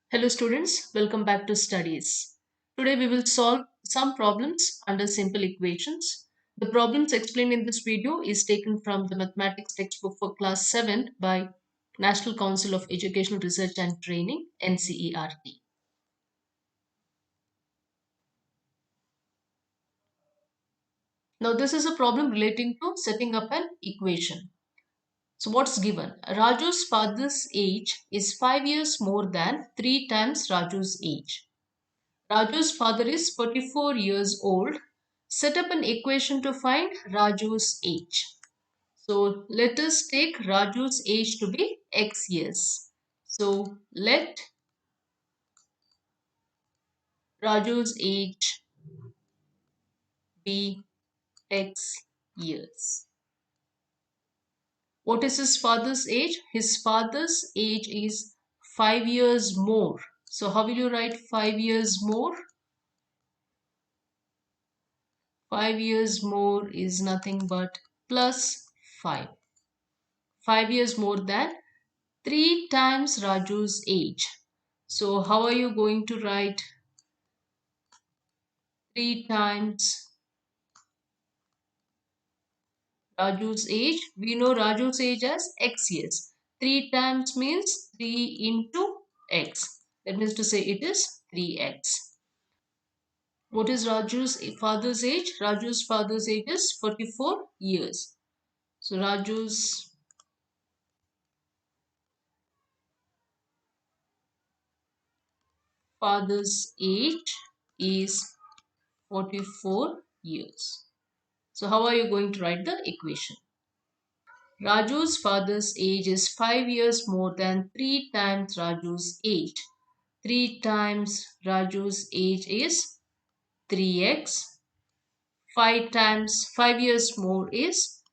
Hello students, welcome back to studies. Today we will solve some problems under simple equations. The problems explained in this video is taken from the mathematics textbook for class 7 by National Council of Educational Research and Training NCERT. Now this is a problem relating to setting up an equation. So what's given? Raju's father's age is 5 years more than 3 times Raju's age. Raju's father is 44 years old. Set up an equation to find Raju's age. So let us take Raju's age to be x years. So let Raju's age be x years. What is his father's age? His father's age is 5 years more. So how will you write 5 years more? 5 years more is nothing but plus 5. 5 years more than 3 times Raju's age. So how are you going to write 3 times Raju's age? We know Raju's age as x years. 3 times means 3 into x. That means to say it is 3x. What is Raju's father's age? Raju's father's age is 44 years. So Raju's father's age is 44 years. So how are you going to write the equation? Raju's father's age is 5 years more than 3 times Raju's age. 3 times Raju's age is 3x. 5 times 5 years more is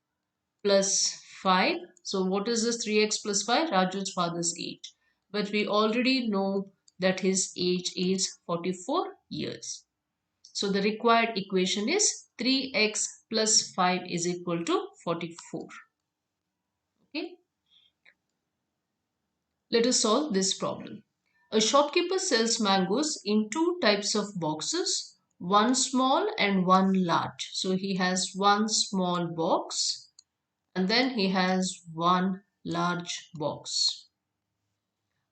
plus 5. So what is this 3x plus 5? Raju's father's age. But we already know that his age is 44 years. So the required equation is 3x plus 5 is equal to 44. Okay. Let us solve this problem. A shopkeeper sells mangoes in two types of boxes, one small and one large. So he has one small box and then he has one large box.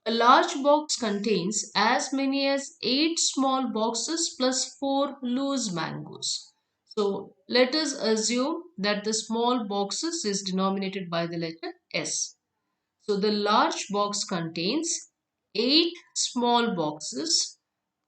A large box contains as many as 8 small boxes plus 4 loose mangoes. So let us assume that the small boxes is denominated by the letter S. So the large box contains 8 small boxes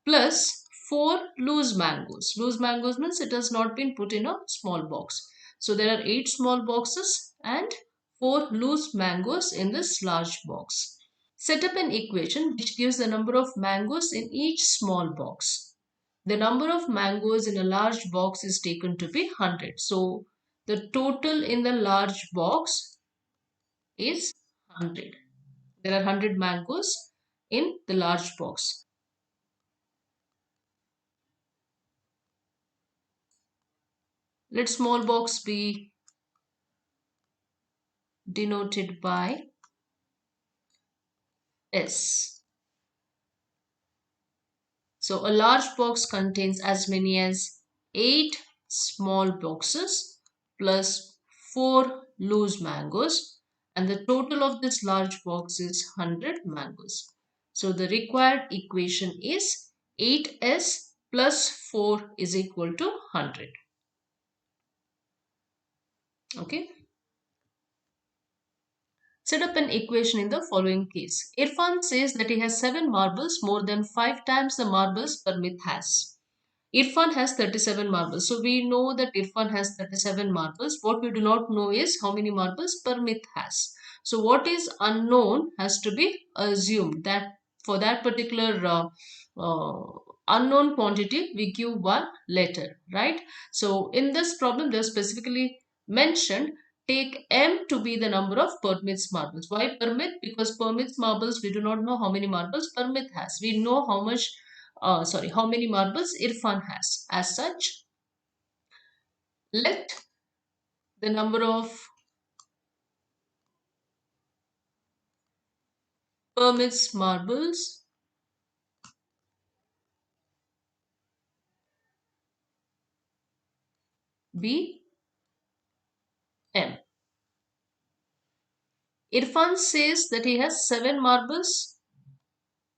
plus 4 loose mangoes. Loose mangoes means it has not been put in a small box. So there are 8 small boxes and 4 loose mangoes in this large box. Set up an equation which gives the number of mangoes in each small box. The number of mangoes in a large box is taken to be 100. So the total in the large box is 100. There are 100 mangoes in the large box. Let small box be denoted by S. So a large box contains as many as 8 small boxes plus 4 loose mangoes, and the total of this large box is 100 mangoes. So the required equation is 8s plus 4 is equal to 100. Okay. Set up an equation in the following case. Irfan says that he has 7 marbles more than 5 times the marbles Parmit has. Irfan has 37 marbles. So we know that Irfan has 37 marbles. What we do not know is how many marbles Parmit has. So what is unknown has to be assumed that for that particular unknown quantity we give one letter, right? So in this problem they are specifically mentioned take M to be the number of Parmit's marbles. Why Parmit? Because Parmit's marbles we do not know how many marbles Parmit has. We know how many marbles Irfan has. As such, let the number of Parmit's marbles B, M. Irfan says that he has 7 marbles,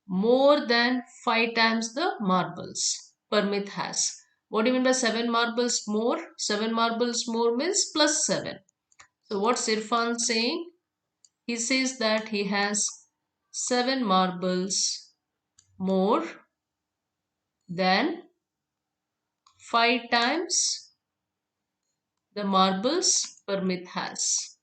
more than 5 times the marbles Parmit has. What do you mean by 7 marbles more? 7 marbles more means plus 7. So what's Irfan saying? He says that he has 7 marbles more than 5 times the marbles Parmit has.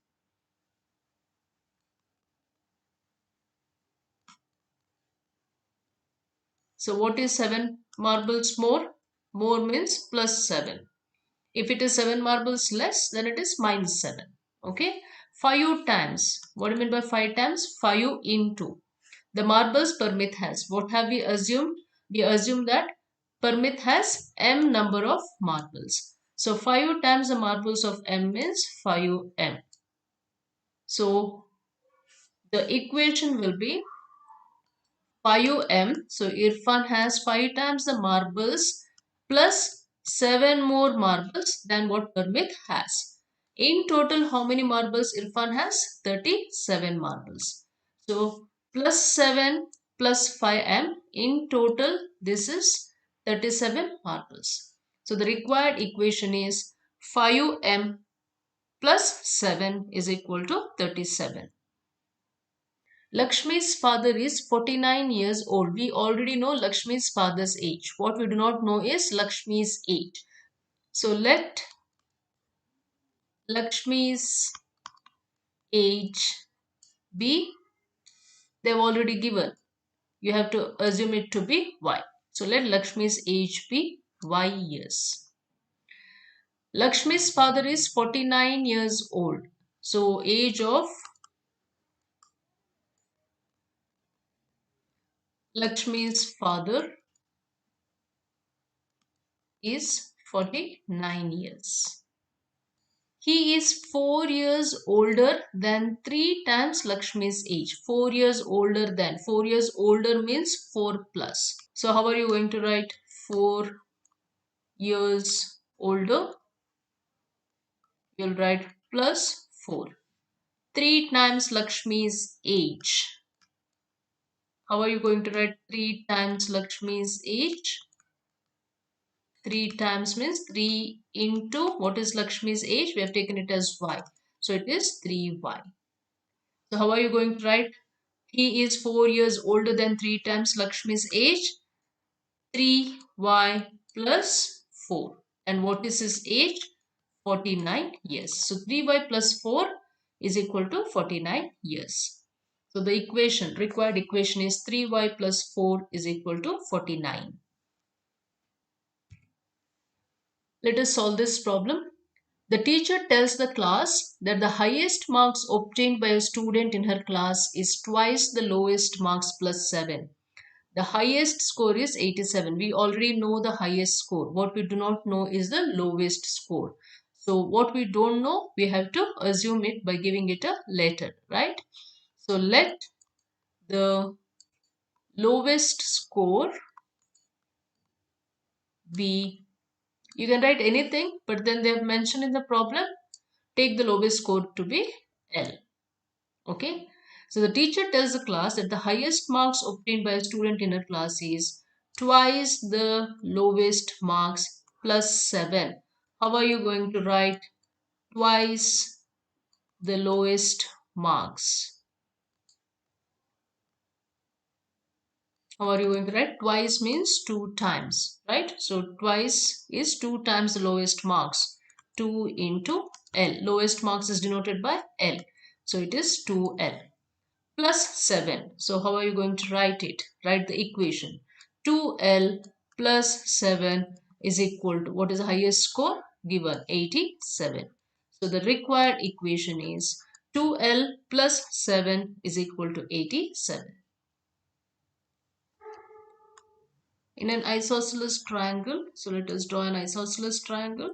So what is 7 marbles more? More means plus 7. If it is 7 marbles less, then it is minus 7. Okay. 5 times. What do you mean by 5 times? 5 into the marbles Parmit has. What have we assumed? We assume that Parmit has m number of marbles. So 5 times the marbles of m means 5m. So the equation will be 5m. So Irfan has 5 times the marbles plus 7 more marbles than what Parmit has. In total, how many marbles Irfan has? 37 marbles. So plus 7 plus 5m. In total, this is 37 marbles. So the required equation is 5m plus 7 is equal to 37. Lakshmi's father is 49 years old. We already know Lakshmi's father's age. What we do not know is Lakshmi's age. So let Lakshmi's age be, they've already given. You have to assume it to be Y. So let Lakshmi's age be Y years. Lakshmi's father is 49 years old. So age of Lakshmi's father is 49 years. He is 4 years older than 3 times Lakshmi's age. 4 years older than. 4 years older means 4 plus. So how are you going to write 4 years older? You'll write plus 4. 3 times Lakshmi's age. How are you going to write 3 times Lakshmi's age? 3 times means 3 into what is Lakshmi's age? We have taken it as y. So it is 3y. So how are you going to write? He is 4 years older than 3 times Lakshmi's age. 3y plus 4. And what is his age? 49 years. So 3y plus 4 is equal to 49 years. So the equation, required equation is 3y plus 4 is equal to 49. Let us solve this problem. The teacher tells the class that the highest marks obtained by a student in her class is twice the lowest marks plus 7. The highest score is 87. We already know the highest score. What we do not know is the lowest score. So what we don't know, we have to assume it by giving it a letter, right? So let the lowest score be, you can write anything, but then they have mentioned in the problem, take the lowest score to be L. Okay. So the teacher tells the class that the highest marks obtained by a student in her class is twice the lowest marks plus 7. How are you going to write twice the lowest marks? How are you going to write? Twice means 2 times, right? So twice is 2 times the lowest marks. 2 into L. Lowest marks is denoted by L. So it is 2L. Plus 7. So how are you going to write it? Write the equation. 2L plus 7 is equal to, what is the highest score? Given 87. So the required equation is 2L plus 7 is equal to 87. In an isosceles triangle, so let us draw an isosceles triangle.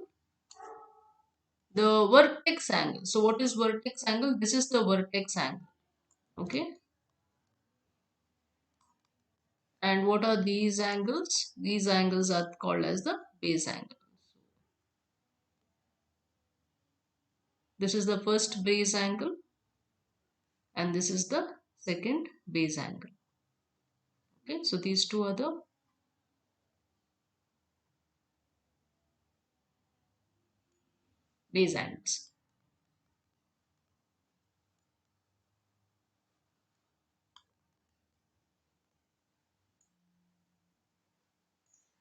The vertex angle. So what is vertex angle? This is the vertex angle. Okay. And what are these angles? These angles are called as the base angle. This is the first base angle and this is the second base angle. Okay, so these two are the base angles.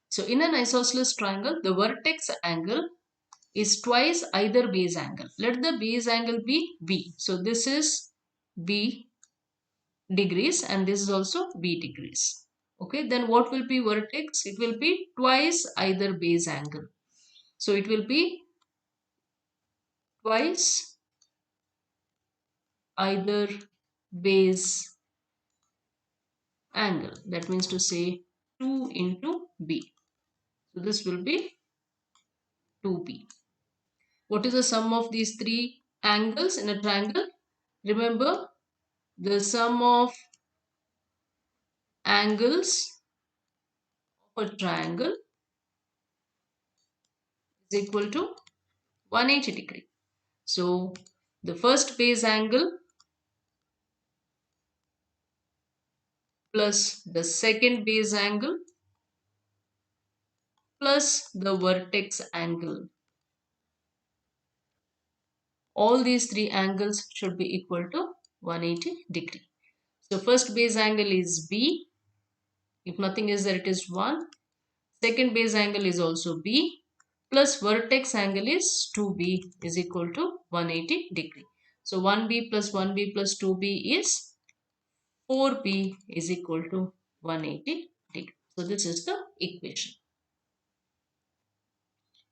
So in an isosceles triangle, the vertex angle is twice either base angle. Let the base angle be B. So this is B degrees and this is also B degrees. Okay, then what will be vertex? It will be twice either base angle. So it will be twice either base angle. That means to say 2 into B. So this will be 2B. What is the sum of these three angles in a triangle? Remember, the sum of angles of a triangle is equal to 180 degree. So the first base angle plus the second base angle plus the vertex angle. All these three angles should be equal to 180 degree. So first base angle is B. If nothing is there, it is 1. Second base angle is also B plus vertex angle is 2B is equal to 180 degree. So 1B plus 1B plus 2B is 4B is equal to 180 degree. So this is the equation.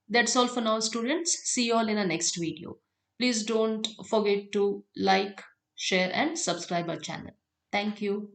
That's all for now, students. See you all in the next video. Please don't forget to like, share and subscribe our channel. Thank you.